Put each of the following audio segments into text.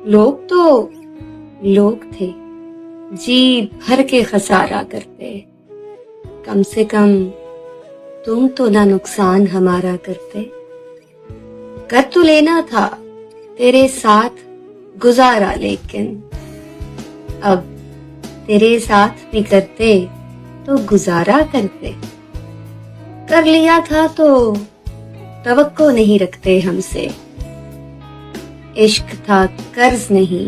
लोग तो लोग थे, जी भर के खसारा करते। कम से कम तुम तो ना नुकसान हमारा करते। कर तो लेना था तेरे साथ गुजारा, लेकिन अब तेरे साथ भी करते तो गुजारा करते। कर लिया था तो तवक्को नहीं रखते हमसे। इश्क था कर्ज नहीं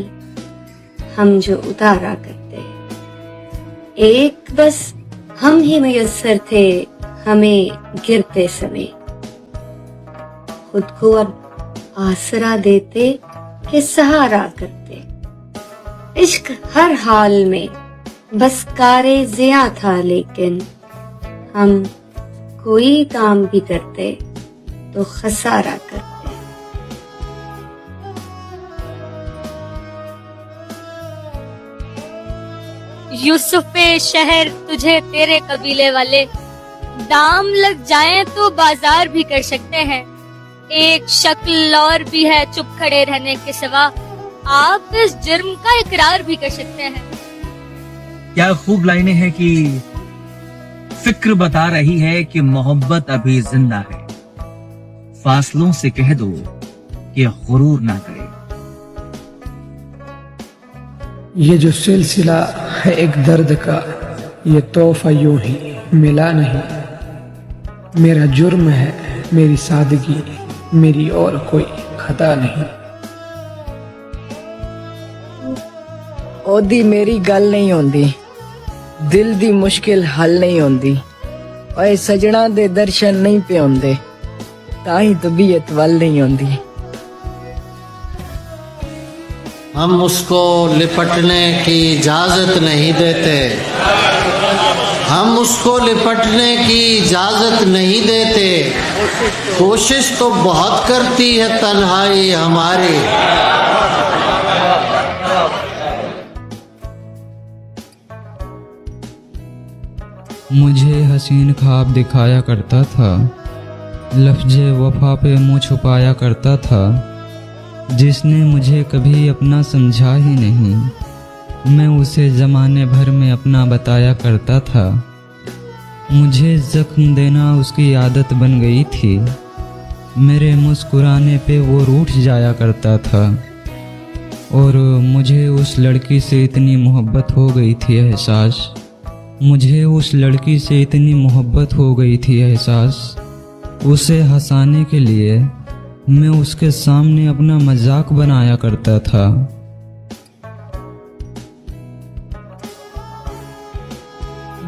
हम जो उतारा करते। एक बस हम ही मुयस्सर थे हमें गिरते समय। खुद को अब आसरा देते कि सहारा करते। इश्क हर हाल में बस कारे जिया था, लेकिन हम कोई काम भी करते तो खसारा करते। यूसुफे शहर तुझे तेरे कबीले वाले दाम लग जाएं तो बाजार भी कर सकते हैं। एक शक्ल और भी है चुप खड़े रहने के सिवा, आप इस जुर्म का इकरार भी कर सकते हैं। क्या खूब लाइनें हैं कि फिक्र बता रही है कि मोहब्बत अभी जिंदा है। फासलों से कह दो कि गुरूर ना करे। ये जो सिलसिला है एक दर्द का, ये तोहफा यूं ही मिला नहीं। मेरा जुर्म है मेरी सादगी, मेरी और कोई खता नहीं। ओदी मेरी गल नहीं होंदी, दिल दी मुश्किल हल नहीं होंदी। ओए सजना दे दर्शन नहीं पे होंदे, ताही तबीयत वल नहीं होंदी। हम उसको लिपटने की इजाजत नहीं देते, हम उसको लिपटने की इजाजत नहीं देते। कोशिश तो बहुत करती है तन्हाई हमारी। मुझे हसीन ख्वाब दिखाया करता था, लफ्ज़े वफा पे मुँह छुपाया करता था। जिसने मुझे कभी अपना समझा ही नहीं, मैं उसे ज़माने भर में अपना बताया करता था। मुझे ज़ख्म देना उसकी आदत बन गई थी, मेरे मुस्कुराने पे वो रूठ जाया करता था। और मुझे उस लड़की से इतनी मोहब्बत हो गई थी एहसास, मुझे उस लड़की से इतनी मोहब्बत हो गई थी एहसास। उसे हंसाने के लिए मैं उसके सामने अपना मजाक बनाया करता था।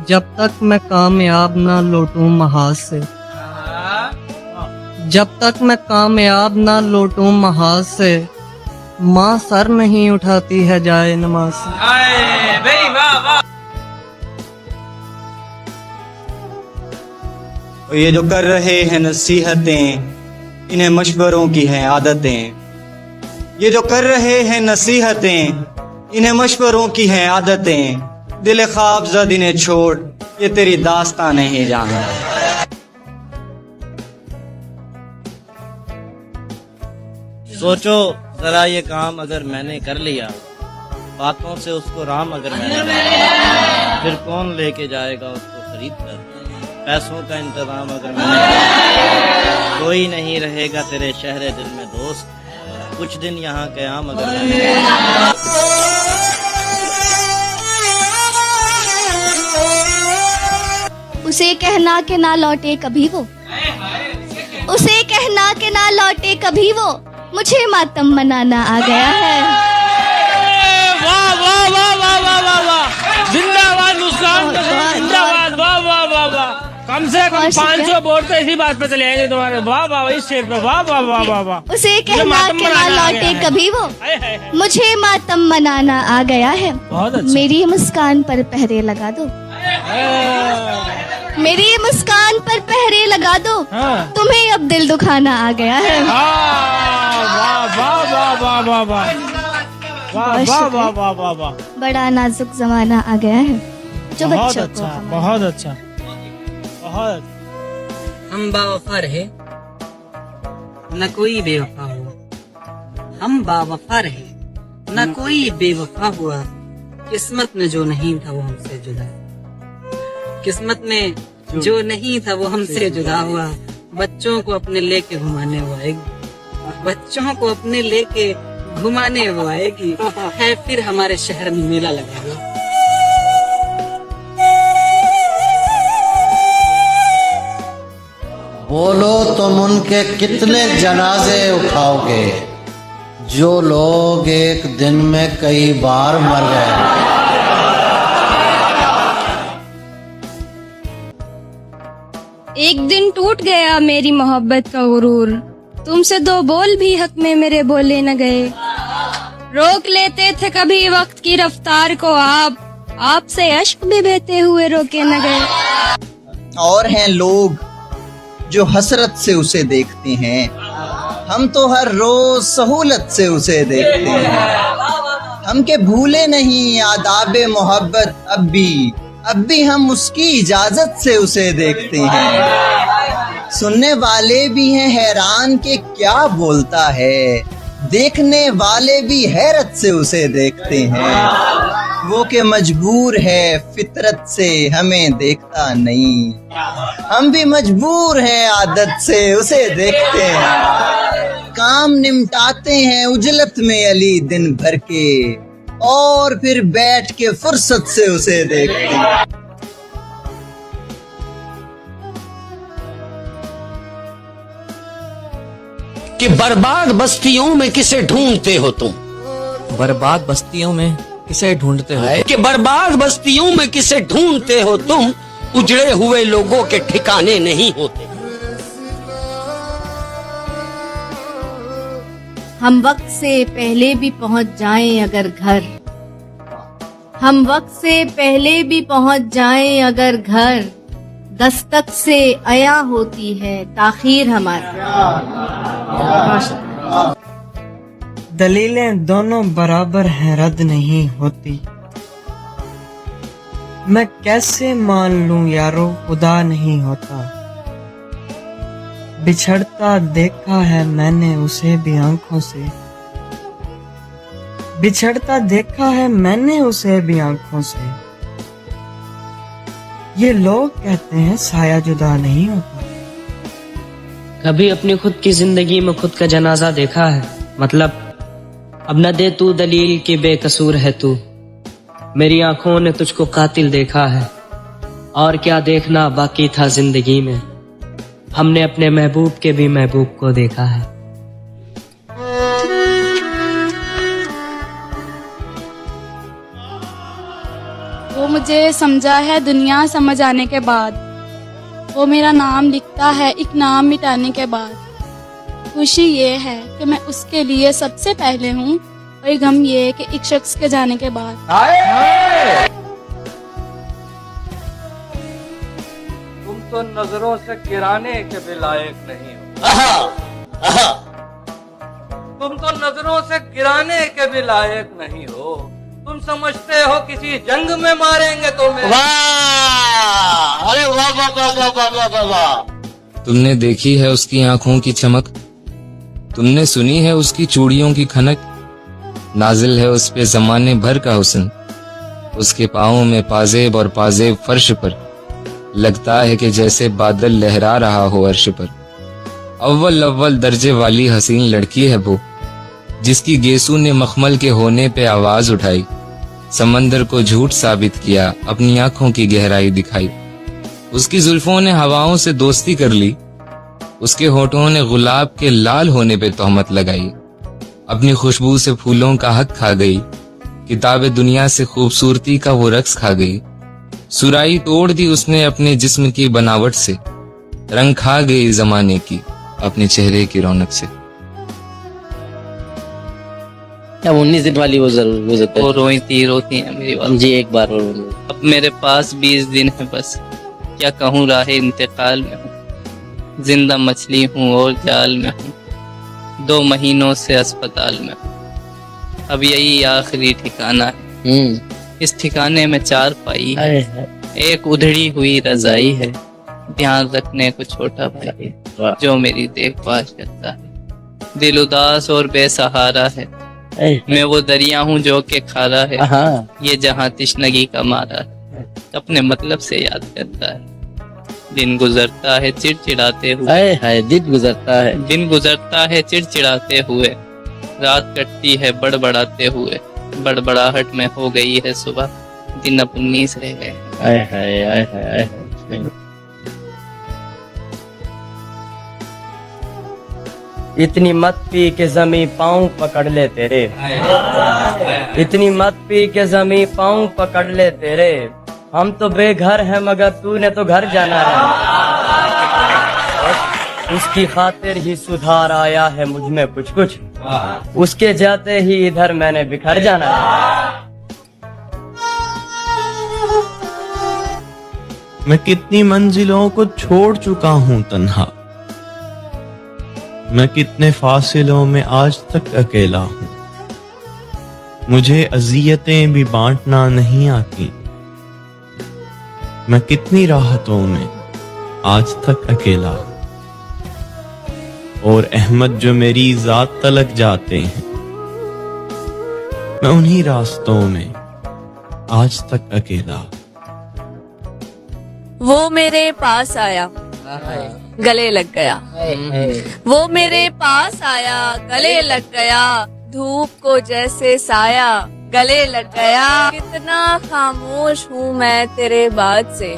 जब तक मैं कामयाब ना लौटूं महाज से, जब तक मैं कामयाब ना लौटूं महाज से, माँ सर नहीं उठाती है जाए नमाज से। ये जो कर रहे हैं नसीहतें, इन्हें मशवरों की हैं आदतें। ये जो कर रहे हैं नसीहतें, इन्हें मशवरों की हैं आदतें। दिल ख्वाब ज़द इन्हें छोड़, ये तेरी दास्तां नहीं जानता। सोचो जरा ये काम अगर मैंने कर लिया, बातों से उसको राम अगर मैंने किया, फिर कौन लेके जाएगा उसको खरीद कर। पैसों का इंतजाम अगर मैंने, कोई नहीं रहेगा तेरे शहरे दिल में दोस्त, कुछ दिन यहाँ क़याम अगर मैंने। उसे कहना के ना लौटे कभी वो, उसे कहना के ना लौटे कभी वो, मुझे मातम मनाना आ गया है। वाह वाह वाह वाह वाह वाह वाह, जिंदाबाद मुस्कान, जिंदाबाद। वाह वाह वाह वाह, कम से कम 500 वोट तो इसी बात पे चले आएंगे तुम्हारे। वाह वाह, इस शेर पे वाह वाह वाह वाह वाह। उसे कहना के ना लौटे कभी वो, मुझे मातम मनाना आ गया है। मेरी मुस्कान पर पहरे लगा दो, मेरी मुस्कान पर पहरे लगा दो, तुम्हें अब दिल दुखाना आ गया है। वाह वाह वाह वाह वाह वाह वाह वाह वाह वाह वाह। बड़ा नाजुक जमाना आ गया है जो बहुत बच्चों अच्छा, को बहुत अच्छा, बहुत। हम बावफा रहे न कोई बेवफा हो, हम बावफा रहे ना कोई बेवफा हुआ, किस्मत में जो नहीं था वो हमसे जुदा, किस्मत में जो नहीं था वो हमसे जुदा हुआ। बच्चों को अपने लेके घुमाने वो आएगी, बच्चों को अपने लेके घुमाने वो आएगी, है फिर हमारे शहर में मेला लगेगा। बोलो तुम उनके कितने जनाजे उठाओगे जो लोग एक दिन में कई बार मर गए। एक दिन टूट गया मेरी मोहब्बत का गुरूर, तुमसे दो बोल भी हक में मेरे बोले न गए। रोक लेते थे कभी वक्त की रफ्तार को आप, आपसे अश्क भी बहते हुए रोके न गए। और हैं लोग जो हसरत से उसे देखते हैं, हम तो हर रोज सहूलत से उसे देखते हैं। हम के भूले नहीं आदाबे मोहब्बत, अब भी हम उसकी इजाजत से उसे देखते हैं। सुनने वाले भी हैं हैरान कि क्या बोलता है, देखने वाले भी हैरत से उसे देखते हैं। वो के मजबूर है फितरत से हमें देखता नहीं, हम भी मजबूर हैं आदत से उसे देखते हैं। काम निमटाते हैं उजलत में अली दिन भर के, और फिर बैठ के फुर्सत से उसे देखते हैं। कि बर्बाद बस्तियों में किसे ढूंढते हो तुम, बर्बाद बस्तियों में किसे ढूंढते हो? कि बर्बाद बस्तियों में किसे ढूंढते हो तुम, उजड़े हुए लोगों के ठिकाने नहीं होते। हम वक्त से पहले भी पहुंच जाएं अगर घर, हम वक्त से पहले भी पहुंच जाएं अगर घर, दस्तक से आया होती है ताखीर हमारी। दलीलें दोनों बराबर हैं, रद्द नहीं होती। मैं कैसे मान लूं यारो खुदा नहीं होता, बिछड़ता देखा है मैंने उसे भी आंखों से, बिछड़ता देखा है मैंने उसे भी आंखों से। ये लोग कहते हैं साया जुदा नहीं होता। कभी अपनी खुद की जिंदगी में खुद का जनाजा देखा है? मतलब अब न दे तू दलील कि बेकसूर है तू, मेरी आंखों ने तुझको कातिल देखा है, और क्या देखना बाकी था जिंदगी में, हमने अपने महबूब के भी महबूब को देखा है। वो मुझे समझा है दुनिया समझ आने के बाद, वो मेरा नाम लिखता है एक नाम मिटाने के बाद। खुशी ये है कि मैं उसके लिए सबसे पहले हूँ, और गम ये है कि एक शख्स के जाने के बाद। तुम तो नजरों से गिराने के भी लायक नहीं हो, तुम तो नजरों से गिराने के भी लायक नहीं हो। तुम समझते हो किसी जंग में मारेंगे तुम्हें। वाह, अरे वाह वाह वाह वाह वाह वाह वाह। तुमने देखी है उसकी आंखों की चमक, तुमने सुनी है उसकी चूड़ियों की खनक, नाजिल है उस पे जमाने भर का हुस्न, उसके पाँवों में पाजेब और पाजेब फर्श पर, लगता है कि जैसे बादल लहरा रहा हो अर्श पर। अव्वल अव्वल दर्जे वाली हसीन लड़की है वो, जिसकी गेसू ने मखमल के होने पे आवाज उठाई, समंदर को झूठ साबित किया, अपनी आंखों की गहराई दिखाई। उसकी जुल्फों ने हवाओं से दोस्ती कर ली, उसके होठों ने गुलाब के लाल होने पे तोहमत लगाई, अपनी खुशबू से फूलों का हक खा गई, किताबे दुनिया से खूबसूरती का वो रक्स खा गई। सुराई तोड़ दी उसने अपने जिस्म की बनावट से, रंग खा गई जमाने की अपने चेहरे की रौनक से। अब 19 दिन वाली वो जरूर वो रोती है मेरी बात जी, एक बार और। अब मेरे पास 20 दिन है बस, क्या कहूँ राह इंतकाल में हूँ, जिंदा मछली हूँ और जाल में हूँ, 2 महीनों से अस्पताल में हूँ, अब यही आखिरी ठिकाना है। इस ठिकाने में 4 पाई है, एक उधड़ी हुई रजाई है, ध्यान रखने को छोटा भाई जो मेरी देखभाल करता है। दिल उदास और बेसहारा है, मैं वो दरिया हूँ जो के खारा है, ये जहाँ तिश्नगी का मारा है, अपने मतलब से याद करता है। दिन गुजरता है चिड़चिड़ाते हुए, दिन गुजरता है चिड़चिड़ाते हुए, रात कटती है बड़बड़ाते हुए, बड़बड़ाहट में हो गई है सुबह, दिन अब 19 रह गए। इतनी मत पी के जमी पाँव पकड़ ले तेरे, इतनी मत पी के जमी पाँव पकड़ ले तेरे, हम तो बेघर हैं मगर तूने तो घर जाना है। उसकी खातिर ही सुधार आया है मुझ में कुछ कुछ, उसके जाते ही इधर मैंने बिखर जाना है। मैं कितनी मंजिलों को छोड़ चुका हूँ तन्हा, मैं कितने फासिलों में आज तक अकेला हूँ, मुझे अजियतें भी बांटना नहीं आती, मैं कितनी राहतों में आज तक अकेला हूँ, और अहमद जो मेरी जात तलक जाते हैं, मैं उन्हीं रास्तों में आज तक अकेला हूँ। वो मेरे पास आया, गले लग गया, वो मेरे पास आया, गले लग गया, धूप को जैसे साया गले लग गया। कितना खामोश हूँ मैं तेरे बात से,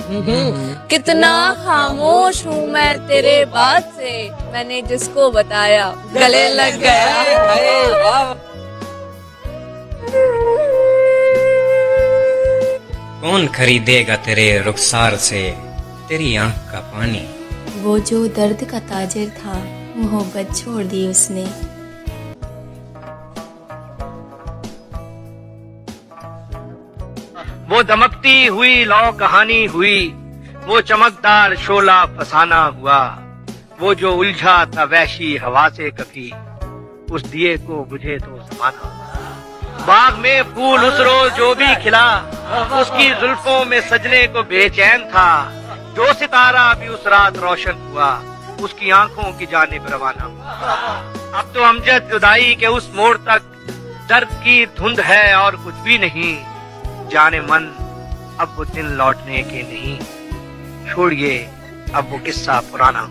कितना खामोश हूँ मैं तेरे बात से, मैंने जिसको बताया गले लग गया। कौन खरीदेगा तेरे रुखसार से तेरी आंख का पानी। वो जो दर्द का ताजिर था मोहब्बत छोड़ दी उसने। वो दमकती हुई लौ कहानी हुई, वो चमकदार शोला फसाना हुआ, वो जो उलझा था वैशी हवा से कभी, उस दिए को बुझे तो समाना। बाग में फूल उस रोज जो भी खिला, उसकी जुल्फों में सजने को बेचैन था, जो सितारा भी उस रात रोशन हुआ, उसकी आंखों की जानिब रवाना हुआ। अब तो अमजद जुदाई के उस मोड़ तक दर्द की धुंध है और कुछ भी नहीं, जाने मन अब वो दिन लौटने के नहीं, छोड़िए अब वो किस्सा पुराना।